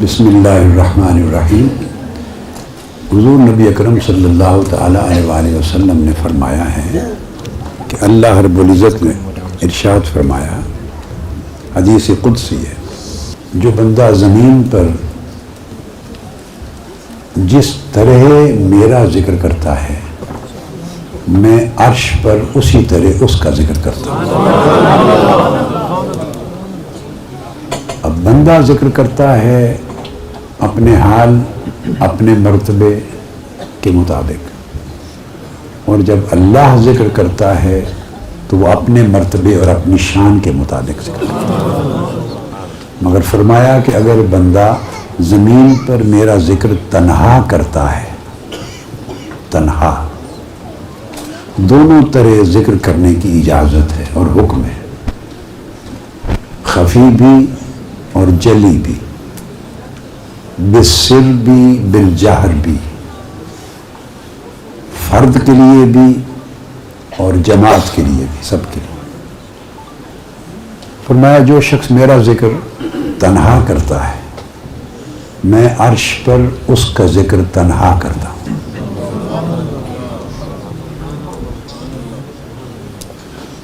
بسم اللہ الرحمن الرحیم۔ حضور نبی اکرم صلی اللہ تعالیٰ علیہ وآلہ وسلم نے فرمایا ہے کہ اللہ رب العزت نے ارشاد فرمایا، حدیث قدسی ہے، جو بندہ زمین پر جس طرح میرا ذکر کرتا ہے میں عرش پر اسی طرح اس کا ذکر کرتا ہوں۔ اب بندہ ذکر کرتا ہے اپنے حال، اپنے مرتبے کے مطابق، اور جب اللہ ذکر کرتا ہے تو وہ اپنے مرتبے اور اپنی شان کے مطابق ذکر کرتا ہے۔ مگر فرمایا کہ اگر بندہ زمین پر میرا ذکر تنہا کرتا ہے، تنہا، دونوں طرح ذکر کرنے کی اجازت ہے اور حکم ہے، خفی بھی اور جلی بھی، بالسر بھی بالجہر بھی، فرد کے لیے بھی اور جماعت کے لیے بھی، سب کے لیے۔ فرمایا جو شخص میرا ذکر تنہا کرتا ہے میں عرش پر اس کا ذکر تنہا کرتا ہوں،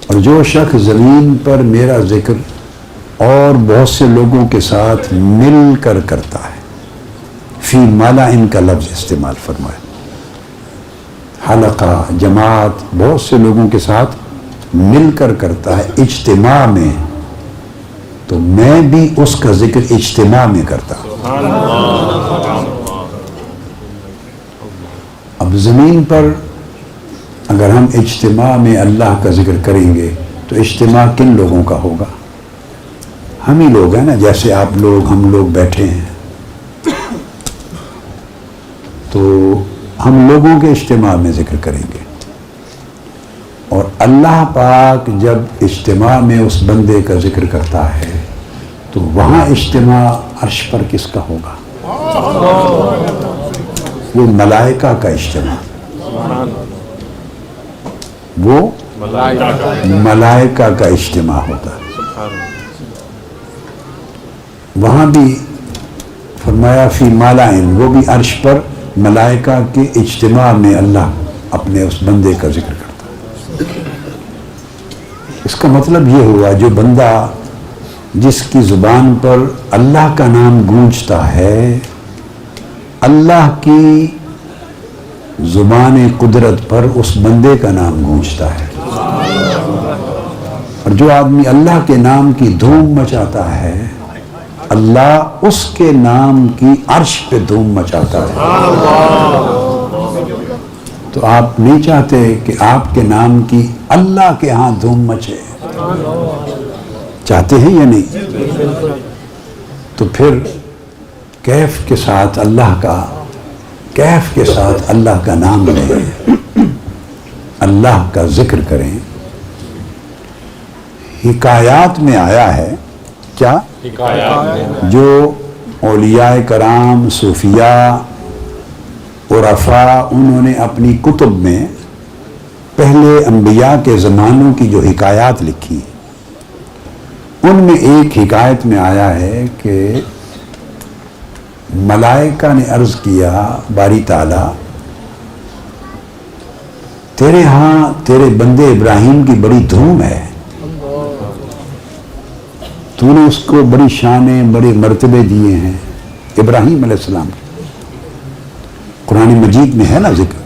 اور جو شخص زمین پر میرا ذکر اور بہت سے لوگوں کے ساتھ مل کر کرتا ہے، فی مالا ان کا لفظ استعمال فرمایا، حلقہ، جماعت، بہت سے لوگوں کے ساتھ مل کر کرتا ہے اجتماع میں، تو میں بھی اس کا ذکر اجتماع میں کرتا ہوں۔ اب زمین پر اگر ہم اجتماع میں اللہ کا ذکر کریں گے تو اجتماع کن لوگوں کا ہوگا؟ ہم ہی لوگ ہیں نا، جیسے آپ لوگ، ہم لوگ بیٹھے ہیں، تو ہم لوگوں کے اجتماع میں ذکر کریں گے، اور اللہ پاک جب اجتماع میں اس بندے کا ذکر کرتا ہے تو وہاں اجتماع عرش پر کس کا ہوگا؟ وہ ملائکہ کا اجتماع، وہ ملائکہ کا اجتماع ہوتا ہے۔ وہاں بھی فرمایا فی مالائن، وہ بھی عرش پر ملائکہ کے اجتماع میں اللہ اپنے اس بندے کا ذکر کرتا ہے۔ اس کا مطلب یہ ہوا جو بندہ جس کی زبان پر اللہ کا نام گونجتا ہے، اللہ کی زبان قدرت پر اس بندے کا نام گونجتا ہے، اور جو آدمی اللہ کے نام کی دھوم مچاتا ہے اللہ اس کے نام کی عرش پہ دھوم مچاتا ہے۔ تو آپ نہیں چاہتے کہ آپ کے نام کی اللہ کے ہاں دھوم مچے؟ چاہتے ہیں یا نہیں؟ تو پھر کیف کے ساتھ اللہ کا نام لیں، اللہ کا ذکر کریں۔ حکایات میں آیا ہے، کیا؟ جو اولیاء کرام، صوفیاء، عرفاء، انہوں نے اپنی کتب میں پہلے انبیاء کے زمانوں کی جو حکایات لکھی، ان میں ایک حکایت میں آیا ہے کہ ملائکہ نے عرض کیا باری تعالیٰ، تیرے ہاں تیرے بندے ابراہیم کی بڑی دھوم ہے، تو نے اس کو بڑی شانیں، بڑے مرتبے دیے ہیں، ابراہیم علیہ السلام۔ قرآن مجید میں ہے نا ذکر،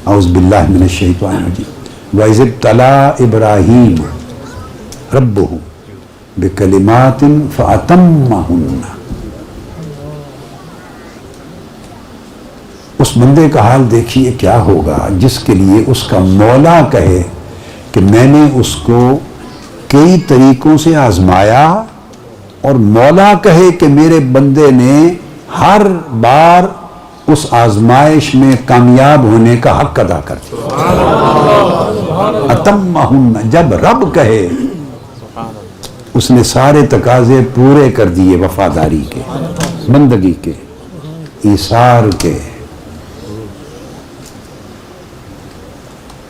اعوذ باللہ من الشیطان الرجیم، وَإِذِ ابْتَلَىٰ إِبْرَاهِيمَ رَبُّهُ بِكَلِمَاتٍ فَأَتَمَّهُنَّ۔ اس بندے کا حال دیکھیے کیا ہوگا جس کے لیے اس کا مولا کہے کہ میں نے اس کو کئی طریقوں سے آزمایا، اور مولا کہے کہ میرے بندے نے ہر بار اس آزمائش میں کامیاب ہونے کا حق ادا کر دیا۔ اتمہن، جب رب کہے اس نے سارے تقاضے پورے کر دیے، وفاداری کے، بندگی کے، ایثار کے۔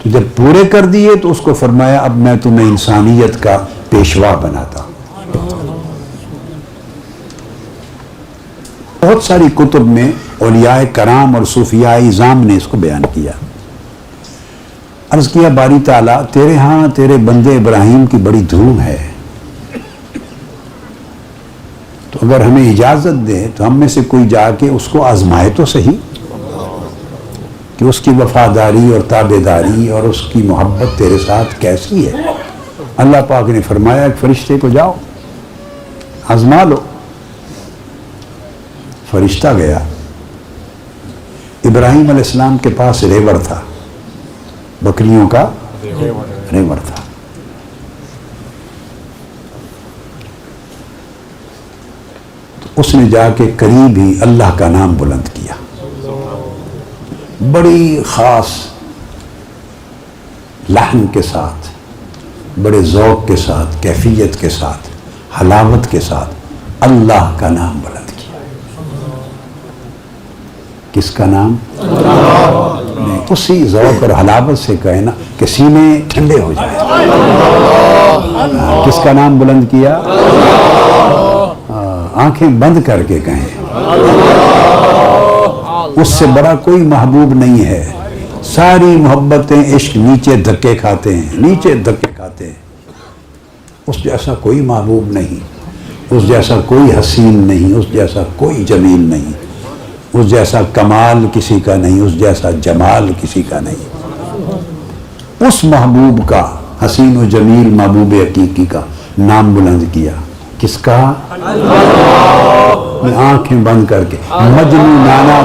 تو جب پورے کر دیے تو اس کو فرمایا اب میں تمہیں انسانیت کا پیشوا بناتا ہوں۔ بہت ساری کتب میں اولیاء کرام اور صوفیاء اعظام نے اس کو بیان کیا. عرض کیا باری تعالیٰ تیرے ہاں تیرے بندے ابراہیم کی بڑی دھوم ہے، تو اگر ہمیں اجازت دے تو ہم میں سے کوئی جا کے اس کو آزمائے تو صحیح کہ اس کی وفاداری اور تابعداری اور اس کی محبت تیرے ساتھ کیسی ہے. اللہ پاک نے فرمایا ایک فرشتے کو جاؤ آزما لو. فرشتہ گیا. ابراہیم علیہ السلام کے پاس ریوڑ تھا، بکریوں کا ریوڑ تھا. تو اس نے جا کے قریب ہی اللہ کا نام بلند کیا، بڑی خاص لحن کے ساتھ، بڑے ذوق کے ساتھ، کیفیت کے ساتھ، حلاوت کے ساتھ اللہ کا نام بلند کیا. کس کا نام؟ نہیں، اسی ذوق اور حلاوت سے کہے نا کہ سینے ٹھنڈے ہو جائیں. کس کا نام بلند کیا؟ آنکھیں بند کر کے کہیں اس سے بڑا کوئی محبوب نہیں ہے. ساری محبتیں عشق نیچے دھکے کھاتے ہیں، نیچے دھکے کھاتے ہیں. اس جیسا کوئی محبوب نہیں، اس جیسا کوئی حسین نہیں، اس جیسا کوئی جمیل نہیں، اس جیسا کمال کسی کا نہیں، اس جیسا جمال کسی کا نہیں. اس محبوب کا، حسین و جمیل محبوب حقیقی کا نام بلند کیا. کس کا؟ آنکھیں بند کر کے مجنونانہ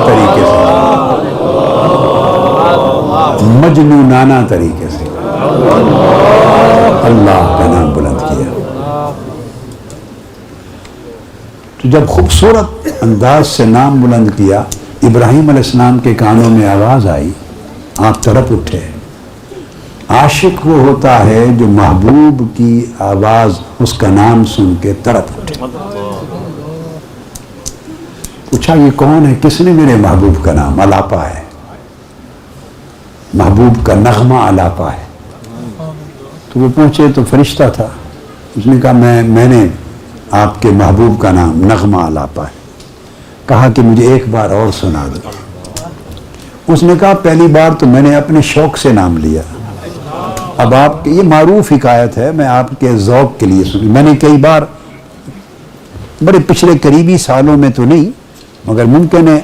طریقے سے اللہ کا نام بلند کیا. تو جب خوبصورت انداز سے نام بلند کیا، ابراہیم علیہ السلام کے کانوں میں آواز آئی، آپ طرف اٹھے. عاشق وہ ہوتا ہے جو محبوب کی آواز، اس کا نام سن کے طرف اٹھے. پوچھا یہ کون ہے؟ کس نے میرے محبوب کا نام؟ الاپا ہے، محبوب کا نغمہ الاپا ہے. تو وہ پوچھے تو فرشتہ تھا. اس نے کہا میں نے آپ کے محبوب کا نام نغمہ الاپا ہے. کہا کہ مجھے ایک بار اور سنا دو. اس نے کہا پہلی بار تو میں نے اپنے شوق سے نام لیا، اب آپ یہ معروف حکایت ہے، میں آپ کے ذوق کے لیے سنی. میں نے کئی بار بڑے پچھلے قریبی سالوں میں تو نہیں، مگر ممکن ہے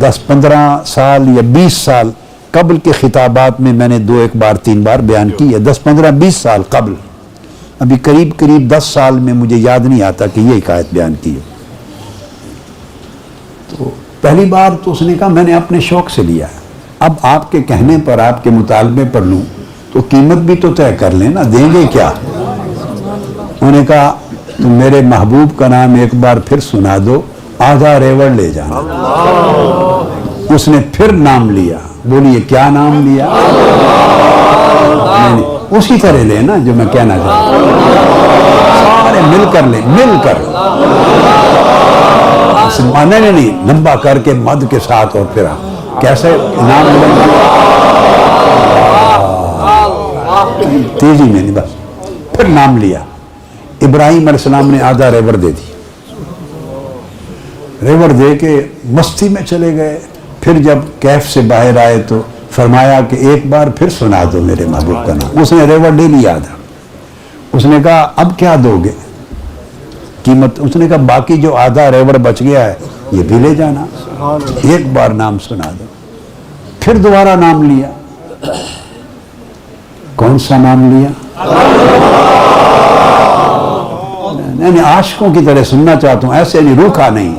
10-15 سال یا 20 سال قبل کے خطابات میں نے 2-1 بار 3 بار بیان کی ہے. 10-15-20 سال قبل، ابھی قریب 10 سال میں مجھے یاد نہیں آتا کہ یہ حکایت بیان کی ہے. تو پہلی بار تو اس نے کہا میں نے اپنے شوق سے لیا ہے، اب آپ کے کہنے پر، آپ کے مطالبے پر لوں تو قیمت بھی تو طے کر لیں نا، دیں گے کیا؟ انہوں نے کہا تم میرے محبوب کا نام ایک بار پھر سنا دو، آدھا ریوڑ لے جانا. اس نے پھر نام لیا. بولیے کیا نام لیا؟ نہیں، اسی طرح لے نا جو میں کہنا چاہتا ہوں، سارے مل کر لیں، مل کر. نہیں، لمبا کر کے مد کے ساتھ. اور پھر کیسے نام تیزی میں نہیں، بس پھر نام لیا. ابراہیم علیہ السلام نے آدھا ریوڑ دے دی. ریوڑ دے کے مستی میں چلے گئے. پھر جب کیف سے باہر آئے تو فرمایا کہ ایک بار پھر سنا دو میرے محبوب کا نام. اس نے ریوڑ لے لیا تھا. اس نے کہا اب کیا دو گے قیمت؟ اس نے کہا باقی جو آدھا ریوڑ بچ گیا ہے یہ بھی لے جانا، ایک بار نام سنا دو. پھر دوبارہ نام لیا. کون سا نام لیا؟ نہیں، عاشقوں کی طرح سننا چاہتا ہوں، ایسے نہیں، روکا نہیں،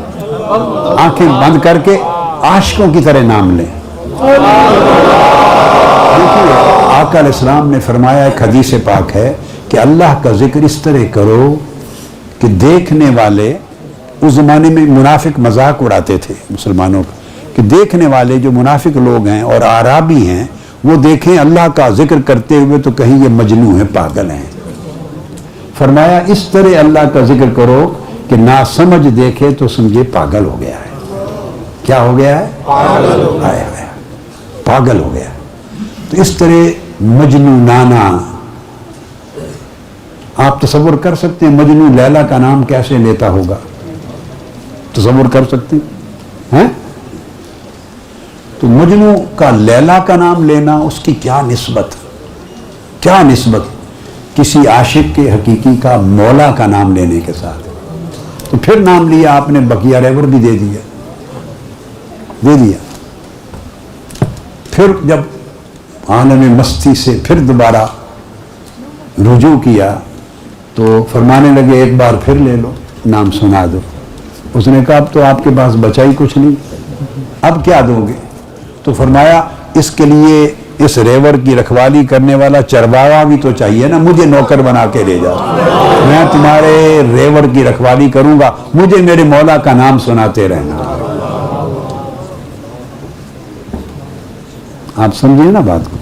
آنکھیں بند کر کے عاشقوں کی طرح نام لیں. آقا علیہ السلام نے فرمایا، ایک حدیث پاک ہے کہ اللہ کا ذکر اس طرح کرو کہ دیکھنے والے، اس زمانے میں منافق مذاق اڑاتے تھے مسلمانوں کا، کہ دیکھنے والے جو منافق لوگ ہیں اور اعرابی ہیں وہ دیکھیں اللہ کا ذکر کرتے ہوئے تو کہیں یہ مجنون ہیں، پاگل ہیں. فرمایا اس طرح اللہ کا ذکر کرو کہ ناسمجھ دیکھے تو سمجھے پاگل ہو گیا ہے. کیا ہو گیا ہے؟ پاگل ہو گیا. تو اس طرح مجنونانہ، آپ تصور کر سکتے ہیں مجنون لیلا کا نام کیسے لیتا ہوگا؟ تصور کر سکتے ہیں؟ تو مجنو کا لیلا کا نام لینا، اس کی کیا نسبت، کیا نسبت کسی عاشق کے حقیقی کا مولا کا نام لینے کے ساتھ؟ تو پھر نام لیا آپ نے، بقیہ ریور بھی دے دیا، پھر جب عالم مستی سے پھر دوبارہ رجوع کیا تو فرمانے لگے ایک بار پھر لے لو، نام سنا دو۔ اس نے کہا اب تو آپ کے پاس بچا ہی کچھ نہیں، اب کیا دو گے؟ تو فرمایا اس کے لیے اس ریور کی رکھوالی کرنے والا چرواہا بھی تو چاہیے نا، مجھے نوکر بنا کے لے جاؤ، میں تمہارے ریور کی رکھوالی کروں گا، مجھے میرے مولا کا نام سناتے رہنا۔ آپ سمجھیں نا بات کو؟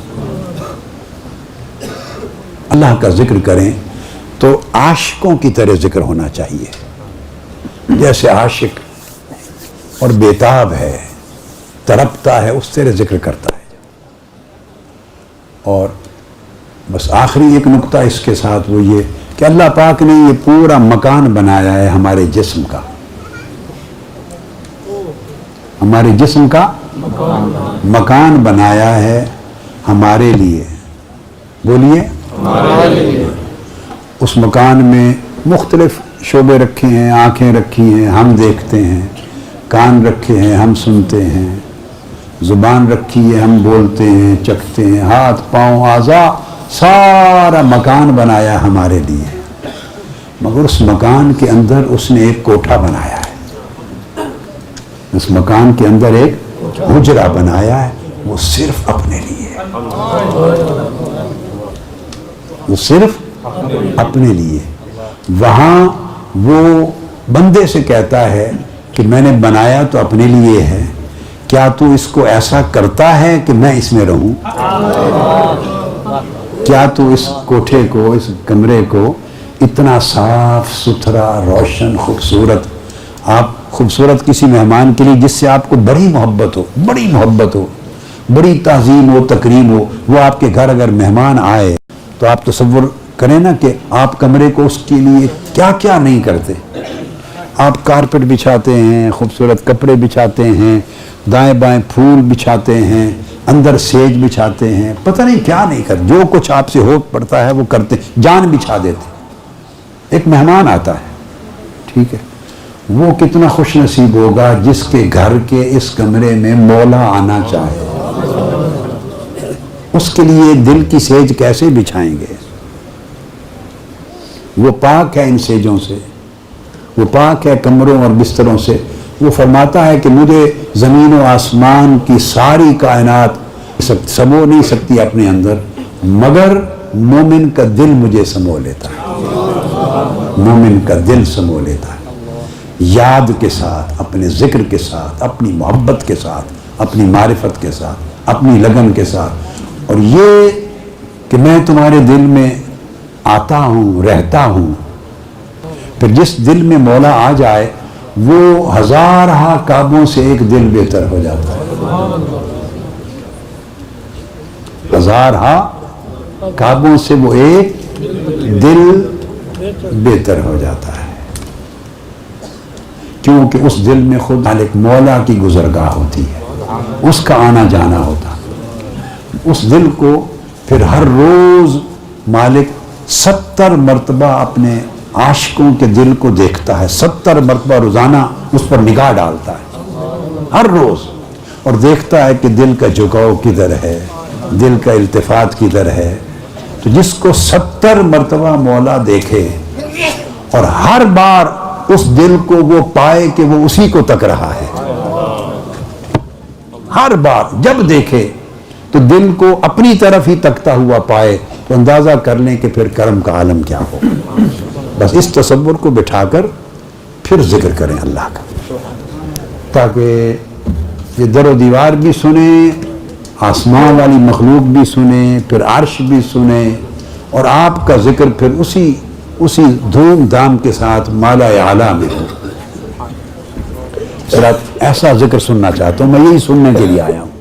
اللہ کا ذکر کریں تو عاشقوں کی طرح ذکر ہونا چاہیے، جیسے عاشق اور بیتاب ہے، تڑپتا ہے، اس طرح ذکر کرتا ہے۔ اور بس آخری ایک نقطہ اس کے ساتھ وہ یہ کہ اللہ پاک نے یہ پورا مکان بنایا ہے ہمارے جسم کا، ہمارے جسم کا مکان بنایا ہے ہمارے لیے، بولیے اس مکان میں مختلف شعبے رکھے ہیں، آنکھیں رکھی ہیں ہم دیکھتے ہیں، کان رکھے ہیں ہم سنتے ہیں، زبان رکھی ہے ہم بولتے ہیں چکھتے ہیں، ہاتھ پاؤں اعضاء، سارا مکان بنایا ہمارے لیے، مگر اس مکان کے اندر اس نے ایک کوٹھا بنایا ہے، اس مکان کے اندر ایک حجرہ بنایا ہے، وہ صرف اپنے لیے، وہ صرف اپنے لیے۔ وہاں وہ بندے سے کہتا ہے کہ میں نے بنایا تو اپنے لیے ہے، کیا تو اس کو ایسا کرتا ہے کہ میں اس میں رہوں؟ کیا تو اس کوٹھے کو، اس کمرے کو اتنا صاف ستھرا، روشن، خوبصورت، آپ خوبصورت کسی مہمان کے لیے جس سے آپ کو بڑی محبت ہو، بڑی محبت ہو، بڑی تعظیم ہو، تکریم ہو، وہ آپ کے گھر اگر مہمان آئے تو آپ تصور کریں نا کہ آپ کمرے کو اس کے لیے کیا کیا نہیں کرتے، آپ کارپٹ بچھاتے ہیں، خوبصورت کپڑے بچھاتے ہیں، دائیں بائیں پھول بچھاتے ہیں، اندر سیج بچھاتے ہیں، پتہ نہیں کیا نہیں کرتے، جو کچھ آپ سے ہو پڑتا ہے وہ کرتے، جان بچھا دیتے۔ ایک مہمان آتا ہے، ٹھیک ہے، وہ کتنا خوش نصیب ہوگا جس کے گھر کے اس کمرے میں مولا آنا چاہے، اس کے لیے دل کی سیج کیسے بچھائیں گے؟ وہ پاک ہے ان سیجوں سے، وہ پاک ہے کمروں اور بستروں سے۔ وہ فرماتا ہے کہ مجھے زمین و آسمان کی ساری کائنات سمو نہیں سکتی اپنے اندر، مگر مومن کا دل مجھے سمو لیتا ہے، مومن کا دل سمو لیتا ہے، یاد کے ساتھ، اپنے ذکر کے ساتھ، اپنی محبت کے ساتھ، اپنی معرفت کے ساتھ، اپنی لگن کے ساتھ۔ اور یہ کہ میں تمہارے دل میں آتا ہوں، رہتا ہوں، پھر جس دل میں مولا آ جائے وہ ہزارہ کعبوں سے ایک دل بہتر ہو جاتا ہے، ہزارہ کعبوں سے وہ ایک دل بہتر ہو جاتا ہے، کیونکہ اس دل میں خود مالک مولا کی گزرگاہ ہوتی ہے، اس کا آنا جانا ہوتا ہے۔ اس دل کو پھر ہر روز مالک 70 مرتبہ اپنے عاشقوں کے دل کو دیکھتا ہے، 70 مرتبہ روزانہ اس پر نگاہ ڈالتا ہے ہر روز، اور دیکھتا ہے کہ دل کا جھکاؤ کدھر ہے، دل کا التفات کدھر ہے۔ تو جس کو 70 مرتبہ مولا دیکھے اور ہر بار اس دل کو وہ پائے کہ وہ اسی کو تک رہا ہے، ہر بار جب دیکھے تو دل کو اپنی طرف ہی تکتا ہوا پائے، تو اندازہ کر لیں کہ پھر کرم کا عالم کیا ہو۔ بس اس تصور کو بٹھا کر پھر ذکر کریں اللہ کا، تاکہ یہ در و دیوار بھی سنیں، آسمان والی مخلوق بھی سنیں، پھر عرش بھی سنیں، اور آپ کا ذکر پھر اسی دھوم دھام کے ساتھ مالا اعلیٰ میں ہو۔ ایسا ذکر سننا چاہتا ہوں، میں یہی سننے کے لیے آیا ہوں۔